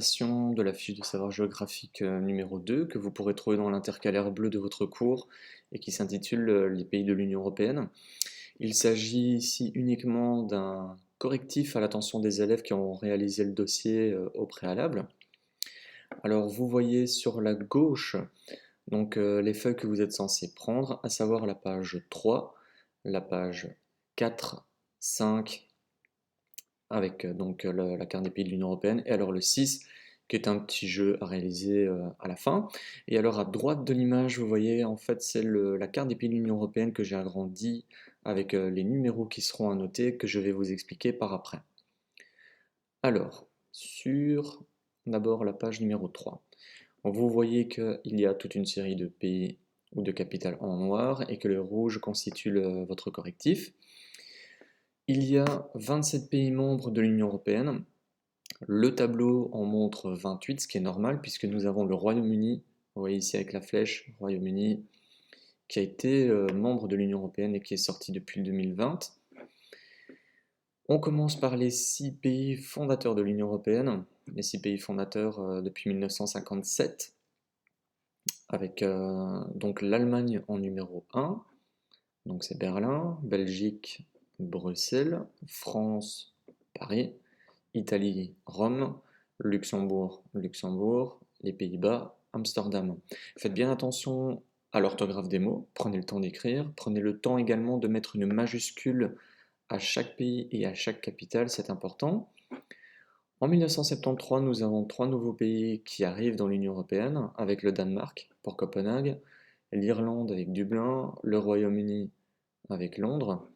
De la fiche de savoir géographique numéro 2 que vous pourrez trouver dans l'intercalaire bleu de votre cours et qui s'intitule Les pays de l'Union européenne. Il s'agit ici uniquement d'un correctif à l'attention des élèves qui ont réalisé le dossier au préalable. Alors vous voyez sur la gauche les feuilles que vous êtes censés prendre, à savoir la page 3, la page 4, 5, avec la carte des pays de l'Union européenne, et alors le 6, qui est un petit jeu à réaliser à la fin. Et alors à droite de l'image, vous voyez, en fait, c'est la carte des pays de l'Union européenne que j'ai agrandie avec les numéros qui seront annotés, que je vais vous expliquer par après. Alors, sur d'abord la page numéro 3. Vous voyez qu'il y a toute une série de pays ou de capitales en noir et que le rouge constitue votre correctif. Il y a 27 pays membres de l'Union européenne. Le tableau en montre 28, ce qui est normal puisque nous avons le Royaume-Uni, vous voyez ici avec la flèche, Royaume-Uni, qui a été membre de l'Union européenne et qui est sorti depuis 2020. On commence par les 6 pays fondateurs de l'Union européenne, les 6 pays fondateurs depuis 1957, avec donc l'Allemagne en numéro 1, donc c'est Berlin, Belgique, Bruxelles, France, Paris, Italie, Rome, Luxembourg, les Pays-Bas, Amsterdam. Faites bien attention à l'orthographe des mots, prenez le temps d'écrire, prenez le temps également de mettre une majuscule à chaque pays et à chaque capitale, c'est important. En 1973, nous avons 3 nouveaux pays qui arrivent dans l'Union européenne, avec le Danemark pour Copenhague, l'Irlande avec Dublin, le Royaume-Uni avec Londres,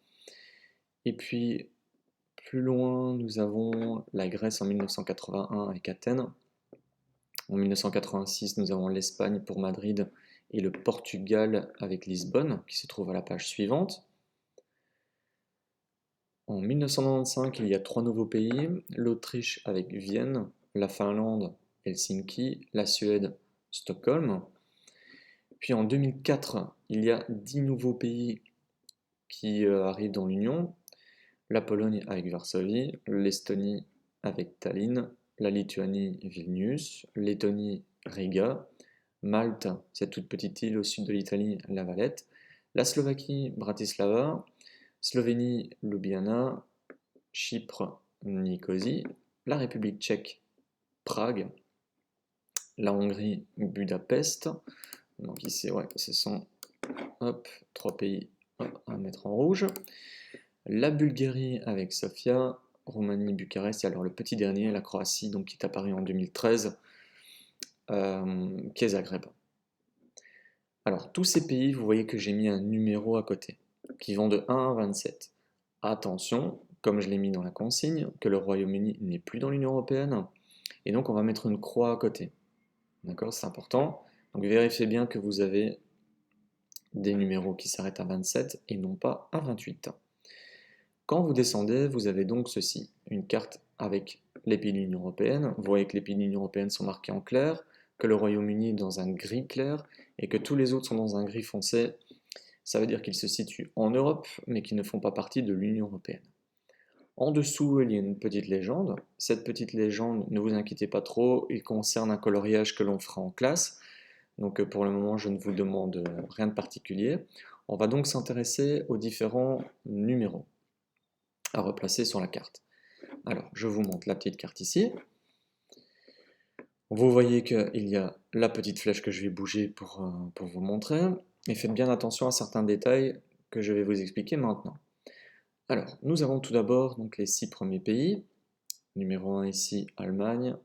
et puis plus loin, nous avons la Grèce en 1981 avec Athènes. En 1986, nous avons l'Espagne pour Madrid et le Portugal avec Lisbonne, qui se trouve à la page suivante. En 1995, il y a 3 nouveaux pays, l'Autriche avec Vienne, la Finlande, Helsinki, la Suède, Stockholm. Puis en 2004, il y a 10 nouveaux pays qui arrivent dans l'Union, la Pologne avec Varsovie, l'Estonie avec Tallinn, la Lituanie Vilnius, Lettonie Riga, Malte, cette toute petite île au sud de l'Italie, La Valette, la Slovaquie Bratislava, Slovénie Ljubljana, Chypre Nicosie, la République tchèque Prague, la Hongrie Budapest. Donc ici, ouais, ce sont 3 pays à mettre en rouge. La Bulgarie avec Sofia, Roumanie, Bucarest, et alors le petit dernier, la Croatie, donc qui est apparu en 2013, qui est Zagreb. Alors tous ces pays, vous voyez que j'ai mis un numéro à côté, qui vont de 1 à 27. Attention, comme je l'ai mis dans la consigne, que le Royaume-Uni n'est plus dans l'Union européenne, et donc on va mettre une croix à côté. D'accord, c'est important. Donc vérifiez bien que vous avez des numéros qui s'arrêtent à 27 et non pas à 28. Quand vous descendez, vous avez donc ceci, une carte avec les pays de l'Union européenne. Vous voyez que les pays de l'Union européenne sont marqués en clair, que le Royaume-Uni est dans un gris clair et que tous les autres sont dans un gris foncé. Ça veut dire qu'ils se situent en Europe, mais qu'ils ne font pas partie de l'Union européenne. En dessous, il y a une petite légende. Cette petite légende, ne vous inquiétez pas trop, il concerne un coloriage que l'on fera en classe. Donc pour le moment, je ne vous demande rien de particulier. On va donc s'intéresser aux différents numéros à replacer sur la carte. Alors, je vous montre la petite carte ici. Vous voyez qu'il y a la petite flèche que je vais bouger pour vous montrer. Et faites bien attention à certains détails que je vais vous expliquer maintenant. Alors, nous avons tout d'abord les 6 premiers pays. Numéro 1 ici, Allemagne.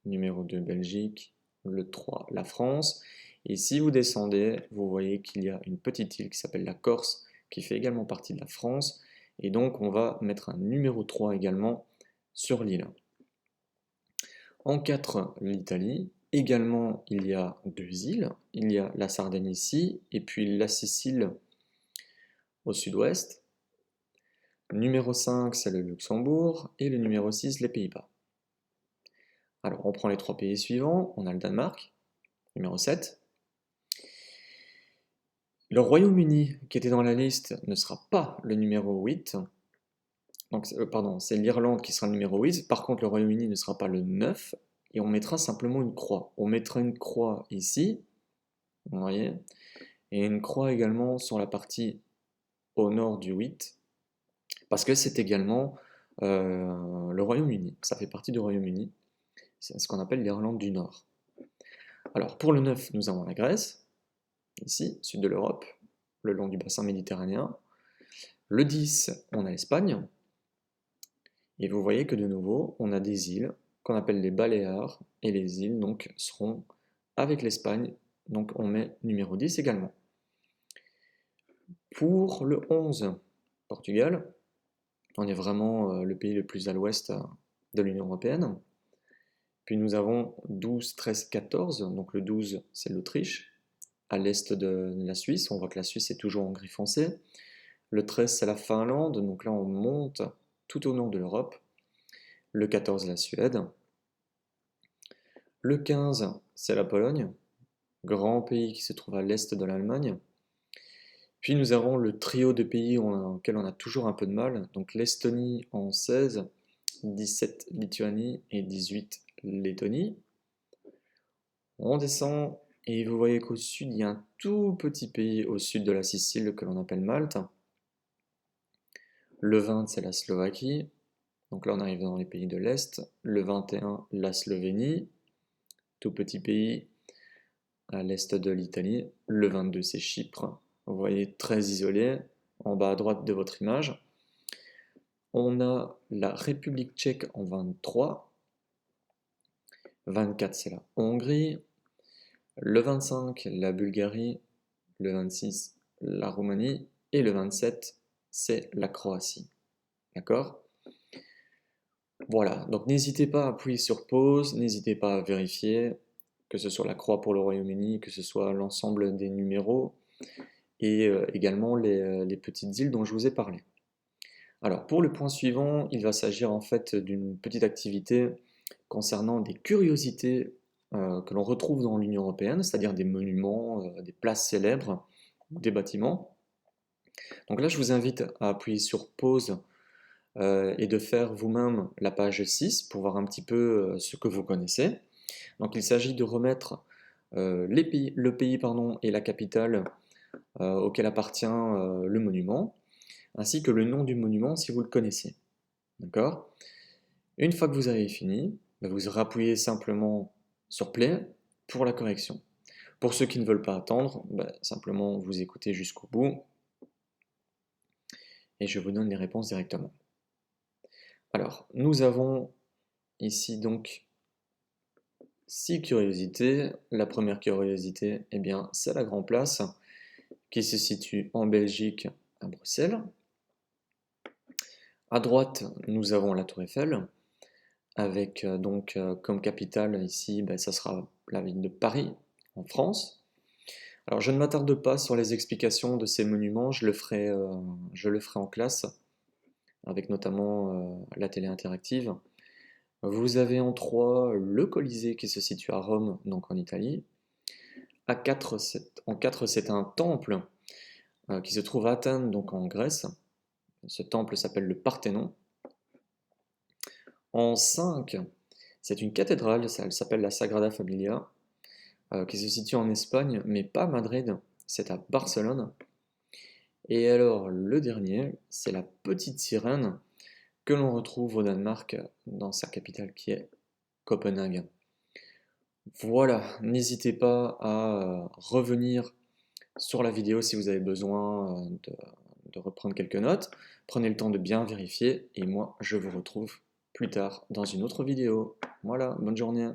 Numéro 2, Belgique. Le 3, la France. Et si vous descendez, vous voyez qu'il y a une petite île qui s'appelle la Corse, qui fait également partie de la France. Et donc, on va mettre un numéro 3 également sur l'île. En 4, l'Italie. Également, il y a 2 îles. Il y a la Sardaigne ici, et puis la Sicile au sud-ouest. Numéro 5, c'est le Luxembourg, et le numéro 6, les Pays-Bas. Alors, on prend les 3 pays suivants. On a le Danemark, numéro 7. Le Royaume-Uni, qui était dans la liste, ne sera pas le numéro 8. Donc, pardon, c'est l'Irlande qui sera le numéro 8. Par contre, le Royaume-Uni ne sera pas le 9. et on mettra simplement une croix. On mettra une croix ici, vous voyez, et une croix également sur la partie au nord du 8, parce que c'est également le Royaume-Uni, ça fait partie du Royaume-Uni, c'est ce qu'on appelle l'Irlande du Nord. Alors pour le 9, nous avons la Grèce, ici, sud de l'Europe, le long du bassin méditerranéen. Le 10, on a l'Espagne, et vous voyez que de nouveau, on a des îles qu'on appelle les Baléares, et les îles donc seront avec l'Espagne, donc on met numéro 10 également. Pour le 11, Portugal, on est vraiment le pays le plus à l'ouest de l'Union européenne. Puis nous avons 12, 13, 14, donc le 12 c'est l'Autriche, à l'est de la Suisse, on voit que la Suisse est toujours en gris foncé. Le 13 c'est la Finlande, donc là on monte tout au nord de l'Europe. Le 14 la Suède. Le 15 c'est la Pologne, grand pays qui se trouve à l'est de l'Allemagne. Puis nous avons le trio de pays auquel on a toujours un peu de mal, donc l'Estonie en 16, 17 Lituanie et 18 Lettonie. On descend et vous voyez qu'au sud, il y a un tout petit pays au sud de la Sicile que l'on appelle Malte. Le 20, c'est la Slovaquie. Donc là, on arrive dans les pays de l'Est. Le 21, la Slovénie. Tout petit pays à l'est de l'Italie. Le 22, c'est Chypre. Vous voyez, très isolé, en bas à droite de votre image. On a la République tchèque en 23. 24, c'est la Hongrie. Le 25, la Bulgarie. Le 26, la Roumanie. Et le 27, c'est la Croatie. D'accord? Voilà, donc n'hésitez pas à appuyer sur pause, n'hésitez pas à vérifier, que ce soit la croix pour le Royaume-Uni, que ce soit l'ensemble des numéros, et également les petites îles dont je vous ai parlé. Alors pour le point suivant, il va s'agir en fait d'une petite activité concernant des curiosités que l'on retrouve dans l'Union européenne, c'est-à-dire des monuments, des places célèbres, des bâtiments. Donc là, je vous invite à appuyer sur pause et de faire vous-même la page 6 pour voir un petit peu ce que vous connaissez. Donc il s'agit de remettre le pays et la capitale auquel appartient le monument, ainsi que le nom du monument si vous le connaissez. D'accord? Une fois que vous avez fini, vous rappuyez simplement sur Play pour la correction. Pour ceux qui ne veulent pas attendre, simplement vous écoutez jusqu'au bout et je vous donne les réponses directement. Alors, nous avons ici donc 6 curiosités. La première curiosité, eh bien, c'est la Grand Place qui se situe en Belgique, à Bruxelles. À droite, nous avons la Tour Eiffel, avec comme capitale ici, ça sera la ville de Paris, en France. Alors, je ne m'attarde pas sur les explications de ces monuments, je le ferai en classe, avec notamment la télé interactive. Vous avez en 3 le Colisée qui se situe à Rome, donc en Italie. En 4, c'est un temple qui se trouve à Athènes, donc en Grèce. Ce temple s'appelle le Parthénon. En 5, c'est une cathédrale, elle s'appelle la Sagrada Familia, qui se situe en Espagne, mais pas à Madrid, c'est à Barcelone. Et alors, le dernier, c'est la Petite Sirène, que l'on retrouve au Danemark, dans sa capitale qui est Copenhague. Voilà, n'hésitez pas à revenir sur la vidéo si vous avez besoin de reprendre quelques notes. Prenez le temps de bien vérifier et moi je vous retrouve plus tard dans une autre vidéo. Voilà, bonne journée.